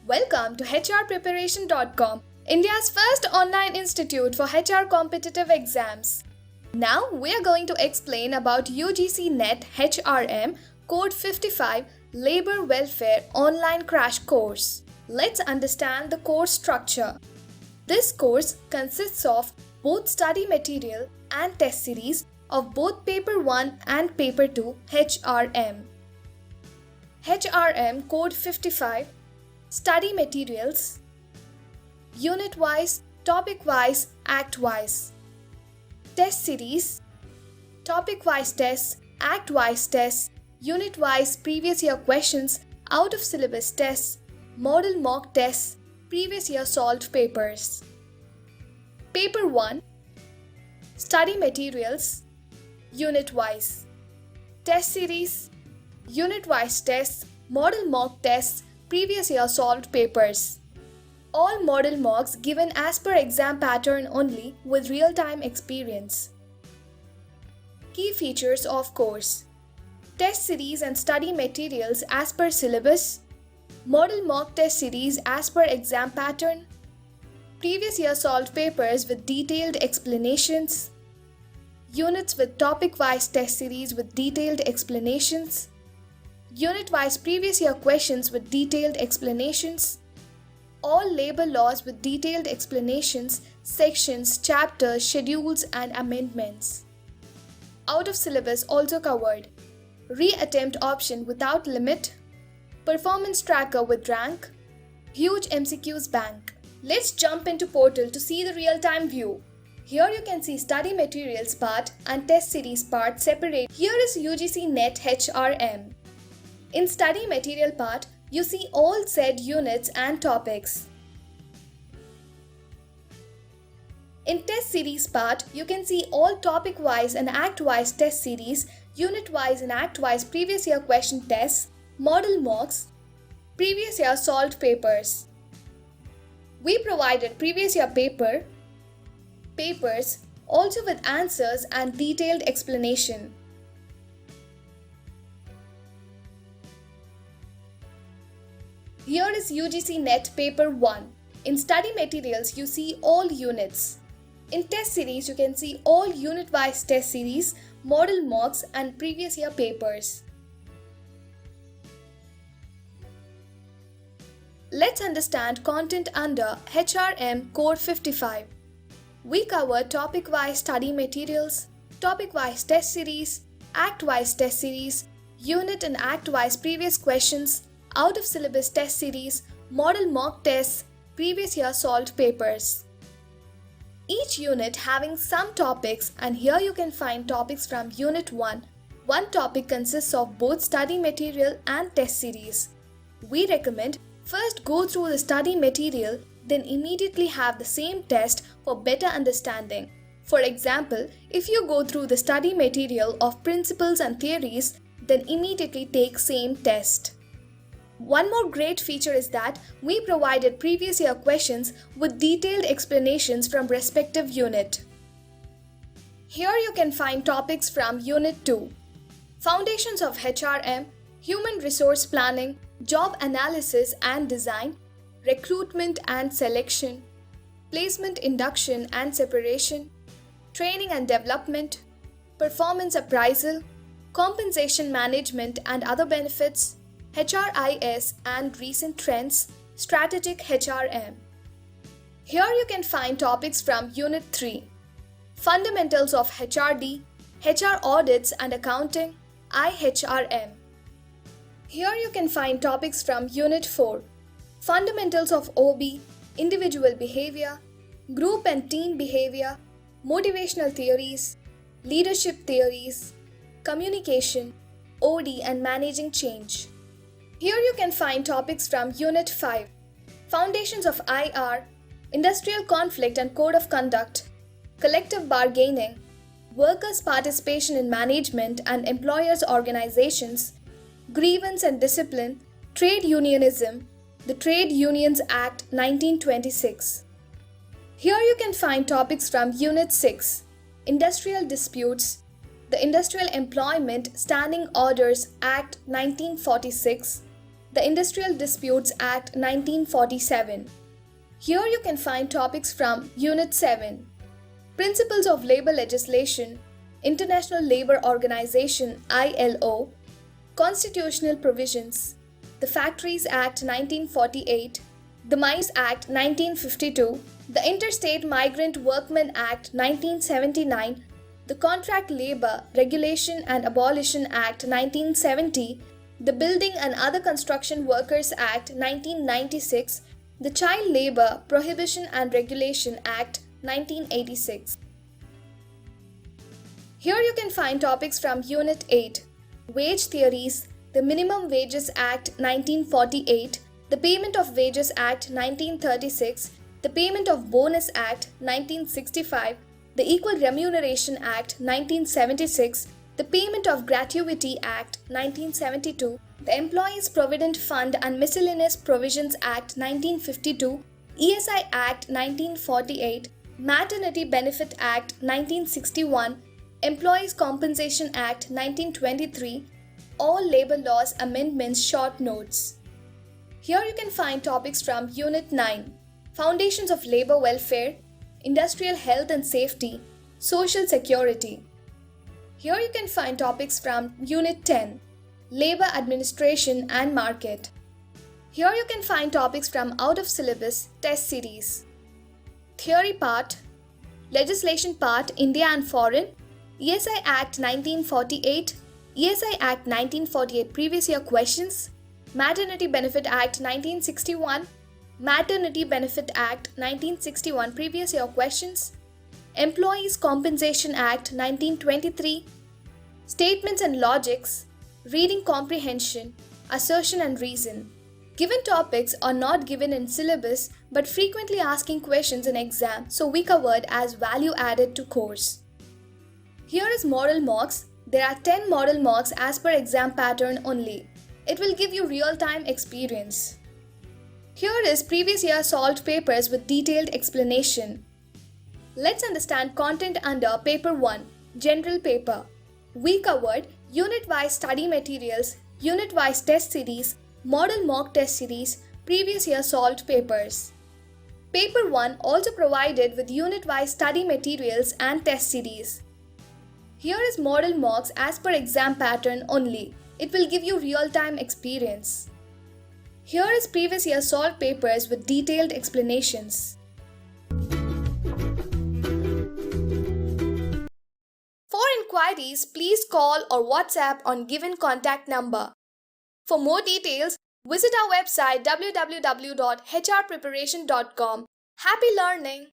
Welcome to HRPreparation.com, India's first online institute for HR competitive exams. Now we are going to explain about UGC-NET HRM Code 55 Labor Welfare Online Crash Course. Let's understand the course structure. This course consists of both study material and test series of both Paper 1 and Paper 2 HRM. HRM Code 55 Study Materials Unit-wise, Topic-wise, Act-wise. Test Series Topic-wise tests, Act-wise tests, Unit-wise previous year questions, out of syllabus tests, model mock tests, previous year solved papers. Paper 1 Study Materials Unit-wise. Test Series Unit-wise tests, model mock tests, previous year solved papers. All model mocks given as per exam pattern only with real-time experience. Key features of course: test series and study materials as per syllabus, model mock test series as per exam pattern, previous year solved papers with detailed explanations, units with topic-wise test series with detailed explanations, unit-wise previous year questions with detailed explanations, all labor laws with detailed explanations, sections, chapters, schedules and amendments. Out of syllabus also covered: re-attempt option without limit, performance tracker with rank, huge MCQs bank. Let's jump into portal to see the real-time view. Here you can see study materials part and test series part separate. Here is UGC-NET HRM. In study material part, you see all said units and topics. In test series part, you can see all topic-wise and act-wise test series, unit-wise and act-wise previous year question tests, model mocks, previous year solved papers. We provided previous year papers, also with answers and detailed explanation. Here is UGC-NET Paper 1. In study materials, you see all units. In test series, you can see all unit-wise test series, model mocks and previous year papers. Let's understand content under HRM Code 55. We cover topic-wise study materials, topic-wise test series, act-wise test series, unit and act-wise previous questions, out of syllabus test series, model mock tests, previous year solved papers. Each unit having some topics, and here you can find topics from Unit 1. One topic consists of both study material and test series. We recommend first go through the study material, then immediately have the same test for better understanding. For example, if you go through the study material of principles and theories, then immediately take same test. One more great feature is that we provided previous year questions with detailed explanations from respective unit. Here you can find topics from Unit 2. Foundations of HRM, Human Resource Planning, Job Analysis and Design, Recruitment and Selection, Placement Induction and Separation, Training and Development, Performance Appraisal, Compensation Management and Other Benefits, HRIS and Recent Trends, Strategic HRM. Here you can find topics from Unit 3. Fundamentals of HRD, HR Audits and Accounting, IHRM. Here you can find topics from Unit 4. Fundamentals of OB, Individual Behavior, Group and Team Behavior, Motivational Theories, Leadership Theories, Communication, OD and Managing Change. Here you can find topics from Unit 5. Foundations of IR, Industrial Conflict and Code of Conduct, Collective Bargaining, Workers' Participation in Management and Employers' Organizations, Grievance and Discipline, Trade Unionism, the Trade Unions Act 1926. Here you can find topics from Unit 6, Industrial Disputes, the Industrial Employment Standing Orders Act 1946, the Industrial Disputes Act 1947. Here you can find topics from Unit 7, Principles of Labor Legislation, International Labour Organization ILO, Constitutional Provisions, the Factories Act 1948, the Mines Act 1952, the Interstate Migrant Workmen Act 1979, the Contract Labour Regulation and Abolition Act 1970, the Building and Other Construction Workers Act 1996, the Child Labour Prohibition and Regulation Act 1986. Here you can find topics from Unit 8, Wage Theories, the Minimum Wages Act 1948, the Payment of Wages Act 1936, the Payment of Bonus Act 1965, the Equal Remuneration Act 1976, the Payment of Gratuity Act 1972, the Employees Provident Fund and Miscellaneous Provisions Act 1952, ESI Act 1948, Maternity Benefit Act 1961, Employees Compensation Act 1923, All Labour Laws Amendments Short Notes. Here you can find topics from Unit 9, Foundations of Labour Welfare, Industrial Health and Safety, Social Security. Here you can find topics from Unit 10, Labour Administration and Market. Here you can find topics from Out of Syllabus Test Series. Theory part, Legislation part India and Foreign, ESI Act 1948, ESI Act 1948 Previous Year Questions, Maternity Benefit Act 1961, Maternity Benefit Act 1961 Previous Year Questions, Employees Compensation Act 1923, Statements and Logics, Reading Comprehension, Assertion and Reason. Given topics are not given in syllabus but frequently asking questions in exam, so we covered as value added to course. Here is model mocks. There are 10 model mocks as per exam pattern only. It will give you real-time experience. Here is previous year solved papers with detailed explanation. Let's understand content under Paper 1, General Paper. We covered unit-wise study materials, unit-wise test series, model mock test series, previous year solved papers. Paper 1 also provided with unit-wise study materials and test series. Here is model mocks as per exam pattern only. It will give you real-time experience. Here is previous year solved papers with detailed explanations. For inquiries, please call or WhatsApp on given contact number. For more details, visit our website www.hrpreparation.com. Happy learning!